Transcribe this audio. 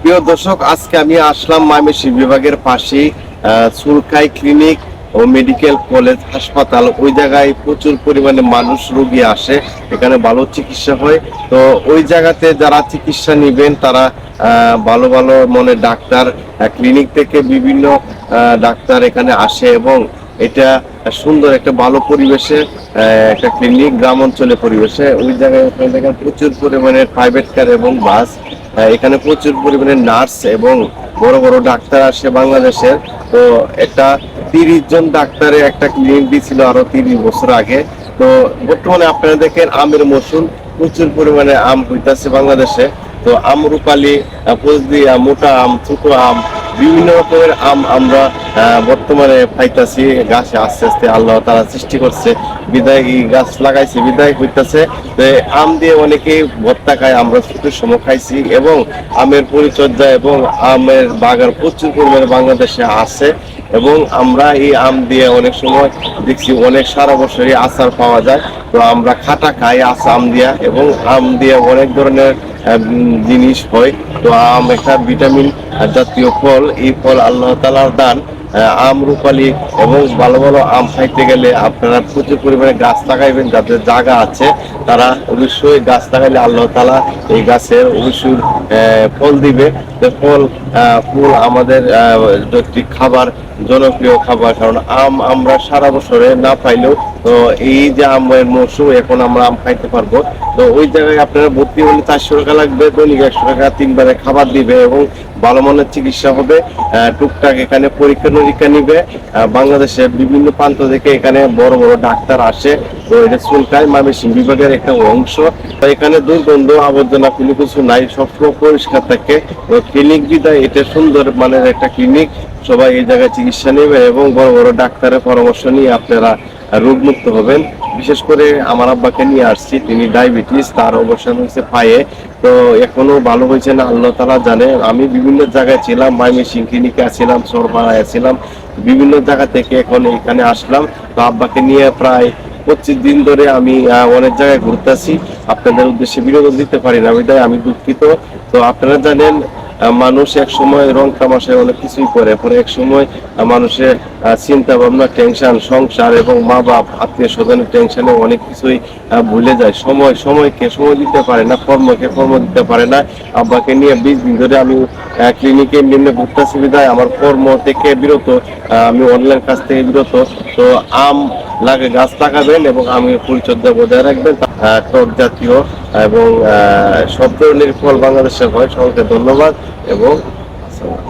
প্রিয় দর্শক, আজকে আমি আসলাম ময়মনসিংহ বিভাগের পাশেই সুলকাই ক্লিনিক ও মেডিকেল কলেজ হাসপাতাল। ওই জায়গায় প্রচুর পরিমাণে মানুষ রোগী আসে, এখানে ভালো চিকিৎসা হয়। তো ওই জায়গাতে যারা চিকিৎসা নেবেন তারা ভালো ভালো ডাক্তার, ক্লিনিক থেকে বিভিন্ন ডাক্তার এখানে আসে এবং এটা সুন্দর একটা ভালো পরিবেশে একটা ক্লিনিক, গ্রাম অঞ্চলে পরিবেশে। ওই জায়গায় আপনারা দেখেন প্রচুর পরিমাণে প্রাইভেট কার এবং বাস, এখানে প্রচুর পরিমাণে নার্স এবং বড় বড় ডাক্তার আসে বাংলাদেশের। তো এটা 30 জন ডাক্তারের একটা ক্লিনিক দিয়েছিল আরো 30 বছর আগে। তো বর্তমানে আপনারা দেখেন আমের মৌসুম, প্রচুর পরিমাণে আম হইতাছে বাংলাদেশে। তো আমরুপালি, ফজলি আম, মোটা আম, ছোট আম, বিভিন্ন রকমের আম আমরা বর্তমানে পাইতাছি। গাছে আস্তে আস্তে আল্লাহ তারা সৃষ্টি করছে, বিদায় গাছ লাগাইছে, বিদায় হইতাছে। আম দিয়ে অনেকেই ভর্তা খায়, আমরা ছোটোর সময় খাইছি। এবং আমের পরিচর্যা এবং আমের বাগান প্রচুর পরিমাণে বাংলাদেশে আছে। এবং আমরা এই আম দিয়ে অনেক সময় দেখছি অনেক সারা বছরই আচার পাওয়া যায়। তো আমরা খাটা খাই আম দিয়া, এবং আম দিয়ে অনেক ধরনের জিনিস হয়। তো আম একটা ভিটামিন জাতীয় ফল, এই ফল আল্লাহ তাআলার দান। আম রূপালি এবং ভালো ভালো আম খাইতে গেলে আপনারা প্রচুর পরিমাণে গাছ লাগাইবেন। যাদের জায়গা আছে তারা অবশ্যই গাছ লাগাইলে আল্লাহ তাআলা এই গাছের অবশ্যই ফল দিবে। ফল ফুল আমাদের একটি খাবার, জনপ্রিয় খাবার। কারণ আম আমরা সারা বছরে না পাইলেও তো এই যে আমের মৌসুম, এখন আমরা আম খাইতে পারবো। তো ওই জায়গায় আপনারা ভর্তি হলে 400 টাকা লাগবে, দৈনিক 100 টাকা, 3 বারে খাবার দিবে এবং ভালো মানের চিকিৎসা হবে। টুকটাক এখানে পরীক্ষা নিরীক্ষা নিবে। বাংলাদেশের বিভিন্ন প্রান্ত থেকে এখানে বড় বড় ডাক্তার আসে। তো এটা সুলকাই ময়মনসিংহ বিভাগের একটা অংশ। তো এখানে দুর্গন্ধ আবর্জনা কোনো কিছু নাই, সবসময় পরিষ্কার থাকে। তো ক্লিনিক বিদায় এটা সুন্দর মানের একটা ক্লিনিক। সবাই এই জায়গায় চিকিৎসা নেবে এবং বড় বড় ডাক্তারের পরামর্শ নিয়ে আপনারা রোগমুক্ত হবেন। বিশেষ করে আমার আব্বাকে নিয়ে আসছি, তিনি ডায়াবেটিস, তার অবসান হয়েছে পায়ে। তো এখনো ভালো হয়েছে না আল্লাহ তাআলা জানে। আমি বিভিন্ন জায়গায় ছিলাম, ময়মনসিংহ ক্লিনিকে ছিলাম, সরপাড়ায় ছিলাম, বিভিন্ন জায়গা থেকে এখন এখানে আসলাম। তো আব্বাকে নিয়ে প্রায় 25 দিন ধরে আমি অনেক জায়গায় ঘুরতেছি। আপনাদের উদ্দেশ্যে বিনোদন দিতে পারি না, বিধায় আমি দুঃখিত। তো আপনারা জানেন মানুষ এক সময় রং তামাশায় অনেক কিছুই করে, পরে এক সময় মানুষের চিন্তা ভাবনা, টেনশন, সংসার এবং মা বাপ, আত্মীয় স্বজনের টেনশনে অনেক কিছুই ভুলে যায়। সময়কে সময় দিতে পারে না, কর্মকে কর্ম দিতে পারে না। আব্বাকে নিয়ে 20 দিন ধরে আমি ক্লিনিকে নিম্নে ঘুরতেছি, বিধায় আমার কর্ম থেকে বিরত, আমি অনলাইন কাজ থেকে বিরত। তো আম গাছ লাগাবেন এবং আমি পরিচর্যা বজায় রাখবেন। টক জাতীয় এবং সব ধরনের ফল বাংলাদেশে হয়। সকলকে ধন্যবাদ এবং আসসালাম।